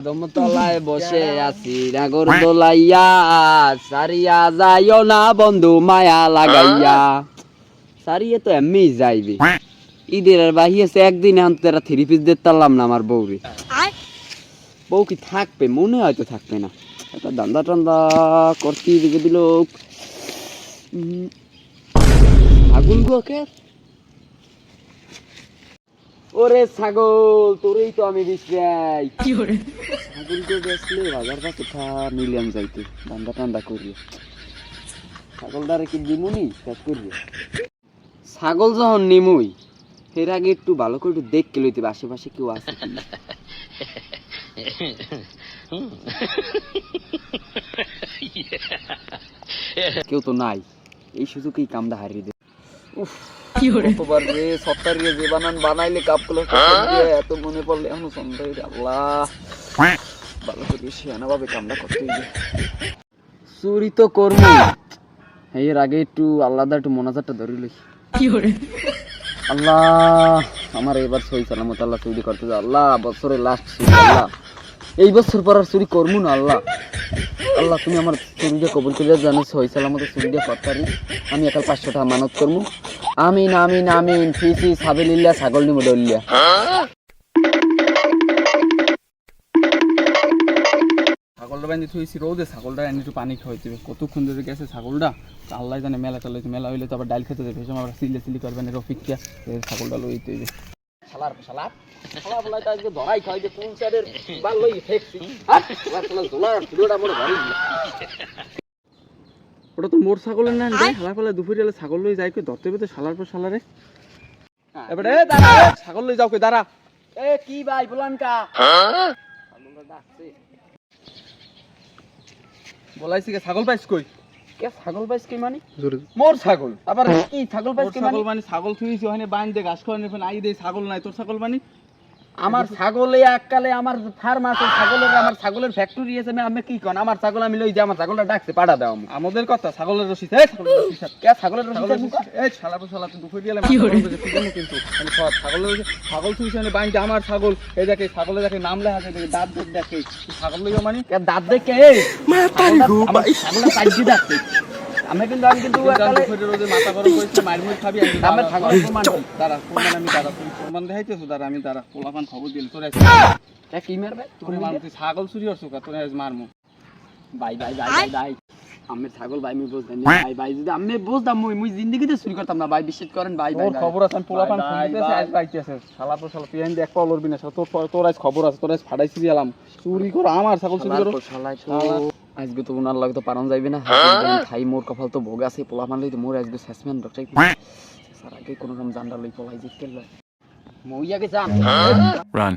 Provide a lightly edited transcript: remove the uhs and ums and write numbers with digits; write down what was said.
দমতলায় বসে আছি রাগর দোলাইয়া, সারিয়া যাইও না বন্ধু মায়া লাগাইয়া। সারিয়ে তো এমনি যাইবে, ঈদের আর বাহিয়েছে একদিন তারা 3 পিস দিতাম না আমার বউরে। বউ কি থাকবে? মনে হয়তো থাকবে না। একটা দান্দা টান্দা করতে দিকে দিল আগুন গোকে। ওরে ছাগল, তোরেই তো আমি বিশ্রাই। ছাগলকে বেচলে বাজার কাছে মিলিয়ন যাইতে দান্দা টান্দা করিয়ে। ছাগলটারে কি দিমুনি শেষ করিয়ে? ছাগল যখন নিমুই এর আগে একটু ভালো করে একটু দেখতে লইতে আশেপাশে কেউ আছে কিনা। কেউ তো নাই, এই সুযোগেই কামটা হারিয়ে দে। কতবার রে সত্তার রে যে বানাইলে কাপগুলো এত মনে পড়লে এখনো সন্দেহ। আল্লাহ ভালো করে শিয়ানা ভাবে কামটা করতে হইবে। চুরি তো করবো, এর আগে একটু আল্লাহদা একটু মোনাজাতটা ধরে লই। আল্লাহ আমার এবার সই সালামত আল্লাহ চুরি করতে যাও। আল্লাহ বছরের লাস্ট চুরি, আল্লাহ এই বছর পর আর চুরি করবো না। আল্লাহ আল্লাহ তুমি আমার চুরিটা কবুল করে জানো, সই সালামত চুরিটা করতারি। আমি একাল 500 টাকা মানত করবো। আমিন আমিন আমিন। ফিসি সাবিলিল্লাহ, ছাগল নিমো ডলিয়া। ছাগলটা বান্ধি থুইছি রোদে, ছাগলটা এনে একটু পানি খাওয়াইতে হবে। কতক্ষণ ধরে গেছে ছাগলটা, আল্লাহ জানে। মেলা চালাইছে, মেলা হইলে তো আবার ডাইল খেতে যাবে, সময় আবার সিলি করবেন রফিকটা। ছাগলটা লইতে হইবে। শালার শালার শালা বলা তো আজকে ধরাই খাই যে কোন সাইডের বাল লই ফেকছি। হাট শালা শালা দোলার ভিডিওটা মোর ঘরে। ওটা তো মোর ছাগলের না রে, শালা ফেলা দুপুরে এলে ছাগল লই যাই কই ধরতে হবে তো শালার পর শালারে। এবারে দাঁড়া, ছাগল লই যাও কই দাঁড়া। এ কি ভাই বলান কা? ছাগলটা ডাকছে। বলাইছি কে ছাগল পাইছ কই? কে ছাগল পাইছ কি মানে? মোর ছাগল। আবার কি ছাগল পাইছ কি মানে? ছাগল মানে ছাগল থুইছি ওখানে বাইন্দে ঘাস খাওয়ানি ফেন আই দেই ছাগল নাই, তোর ছাগল মানে? আমার ছাগলে এককালে আমার ফার্ম আছে ছাগলের, আমার ছাগলের ফ্যাক্টরি আছে। আমি কি কোন আমার ছাগল আমি লই যে আমার ছাগলটা ডাকছে পাঠা দাও। আমাদের কথা ছাগলের রশিদ। এই ছাগলের রশিদ কে ছাগলের রশিদ? এই শালা তো শালা তুই দুপুর দিলে কিন্তু আমি সব ছাগলের ছাগল থুইছি মানে বাইন্দে আমার ছাগল। এই দেখে ছাগলে দেখে নাম লেখা আছে, দেখে দাঁত দেখে ছাগল লইও মানে কে দাঁত দেখে এই মাতারি গো ভাই ছাগলটা পাইছি ডাকছে। আমি কিন্তু দুপুরে রোদে মাথা গরম করেছে, মাইর মুই খাবি। আমি ছাগল প্রমাণ দাঁড়া প্রমাণ আমি দাঁড়া তুই প্রমাণ দেখাইতেছ। দাঁড়া আমি দাঁড়া পোলাপান খবর দিল তোর কি মারবে তোরে মারমু। তুই ছাগল চুরি করছ কা? তোরে আজ মারমু। ভাই ভাই ভাই ভাই ভাই আমি ছাগল ভাই আমি বুঝতাম না ভাই ভাই। যদি আমি বুঝতাম মুই জিন্দেগিতে চুরি করতাম না ভাই, বিশ্বাস করেন ভাই ভাই। তোর খবর আছে, আমি পোলাপান ফোন দিতেছে আজ বাইতেছে। শালা তো শালা তুই এক পা লড়বি না। তোর আজ খবর আছে, তোর আজ ফাড়াইছি দিলাম। চুরি কর আমার ছাগল চুরি কর শালা তো আজকে তো উনার লাগে তো পারন যাইবে না। ভাই মোর কপাল তো ভোগ আছে, পোলাপান লই তো মোর আজকে সাসপেন্ড ডক্টর স্যার আগে কোন রকম জান্ডা লই পলাই জিততে লয় মই আগে জান। Run.